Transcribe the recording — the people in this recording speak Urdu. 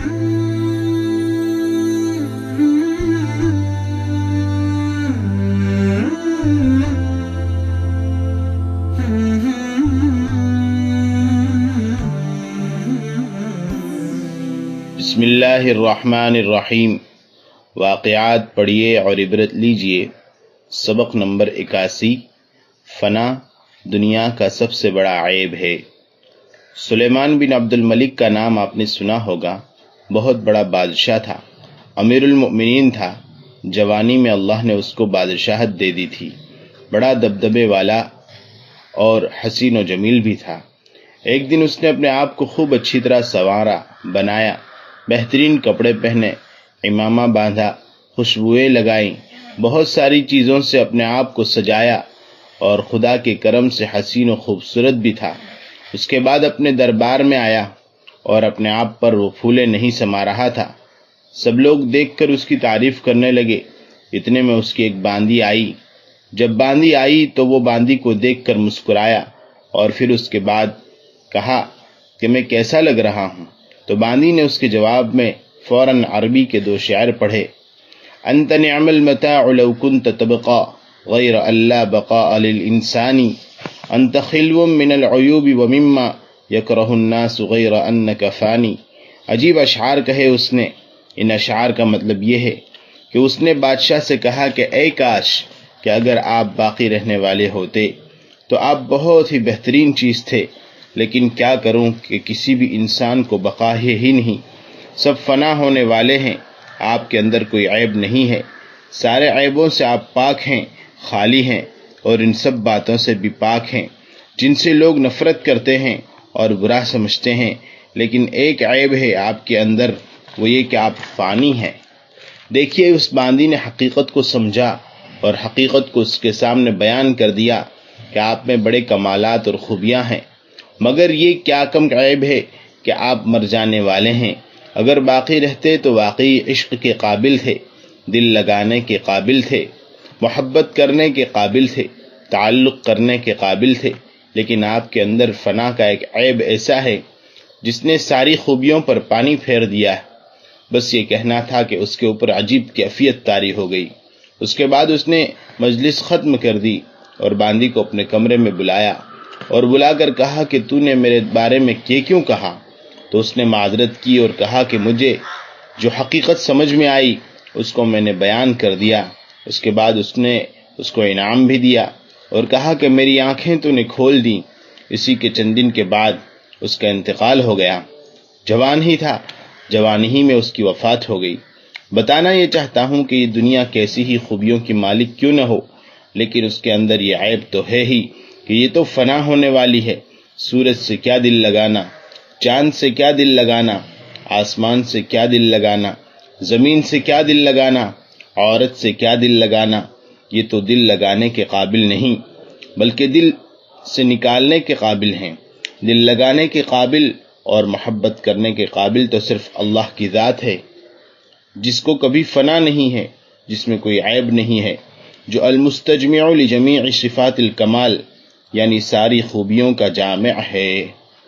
بسم اللہ الرحمن الرحیم۔ واقعات پڑھیے اور عبرت لیجیے۔ سبق نمبر 81۔ فنا دنیا کا سب سے بڑا عیب ہے۔ سلیمان بن عبد الملک کا نام آپ نے سنا ہوگا۔ بہت بڑا بادشاہ تھا، امیر المؤمنین تھا۔ جوانی میں اللہ نے اس کو بادشاہت دے دی تھی۔ بڑا دبدبے والا اور حسین و جمیل بھی تھا۔ ایک دن اس نے اپنے آپ کو خوب اچھی طرح سنوارا، بنایا، بہترین کپڑے پہنے، امامہ باندھا، خوشبوئیں لگائیں، بہت ساری چیزوں سے اپنے آپ کو سجایا اور خدا کے کرم سے حسین و خوبصورت بھی تھا۔ اس کے بعد اپنے دربار میں آیا اور اپنے آپ پر وہ پھولے نہیں سما رہا تھا۔ سب لوگ دیکھ کر اس کی تعریف کرنے لگے۔ اتنے میں اس کی ایک باندی آئی۔ جب باندی آئی تو وہ باندی کو دیکھ کر مسکرایا اور پھر اس کے بعد کہا کہ میں کیسا لگ رہا ہوں؟ تو باندی نے اس کے جواب میں فوراً عربی کے 2 شعر پڑھے۔ انت نعم المتاع لو كنت تبقى غیر اللہ بقاء للانسان، انت خلو من العیوب ومما یکرہ الناس غیر انک فانی۔ عجیب اشعار کہے اس نے۔ ان اشعار کا مطلب یہ ہے کہ اس نے بادشاہ سے کہا کہ اے کاش کہ اگر آپ باقی رہنے والے ہوتے تو آپ بہت ہی بہترین چیز تھے، لیکن کیا کروں کہ کسی بھی انسان کو بقا ہے ہی نہیں، سب فنا ہونے والے ہیں۔ آپ کے اندر کوئی عیب نہیں ہے، سارے عیبوں سے آپ پاک ہیں، خالی ہیں، اور ان سب باتوں سے بھی پاک ہیں جن سے لوگ نفرت کرتے ہیں اور برا سمجھتے ہیں۔ لیکن ایک عیب ہے آپ کے اندر، وہ یہ کہ آپ فانی ہیں۔ دیکھیے اس باندی نے حقیقت کو سمجھا اور حقیقت کو اس کے سامنے بیان کر دیا کہ آپ میں بڑے کمالات اور خوبیاں ہیں، مگر یہ کیا کم عیب ہے کہ آپ مر جانے والے ہیں۔ اگر باقی رہتے تو واقعی عشق کے قابل تھے، دل لگانے کے قابل تھے، محبت کرنے کے قابل تھے، تعلق کرنے کے قابل تھے، لیکن آپ کے اندر فنا کا ایک عیب ایسا ہے جس نے ساری خوبیوں پر پانی پھیر دیا ہے۔ بس یہ کہنا تھا کہ اس کے اوپر عجیب کیفیت طاری ہو گئی۔ اس کے بعد اس نے مجلس ختم کر دی اور باندی کو اپنے کمرے میں بلایا اور بلا کر کہا کہ تو نے میرے بارے میں یہ کیوں کہا؟ تو اس نے معذرت کی اور کہا کہ مجھے جو حقیقت سمجھ میں آئی اس کو میں نے بیان کر دیا۔ اس کے بعد اس نے اس کو انعام بھی دیا اور کہا کہ میری آنکھیں تو نے کھول دیں۔ اسی کے چند دن کے بعد اس کا انتقال ہو گیا۔ جوان ہی تھا، جوانی ہی میں اس کی وفات ہو گئی۔ بتانا یہ چاہتا ہوں کہ یہ دنیا کیسی ہی خوبیوں کی مالک کیوں نہ ہو، لیکن اس کے اندر یہ عیب تو ہے ہی کہ یہ تو فنا ہونے والی ہے۔ سورج سے کیا دل لگانا، چاند سے کیا دل لگانا، آسمان سے کیا دل لگانا، زمین سے کیا دل لگانا، عورت سے کیا دل لگانا، یہ تو دل لگانے کے قابل نہیں بلکہ دل سے نکالنے کے قابل ہیں۔ دل لگانے کے قابل اور محبت کرنے کے قابل تو صرف اللہ کی ذات ہے، جس کو کبھی فنا نہیں ہے، جس میں کوئی عیب نہیں ہے، جو المستجمع لجمیع صفات الکمال یعنی ساری خوبیوں کا جامع ہے۔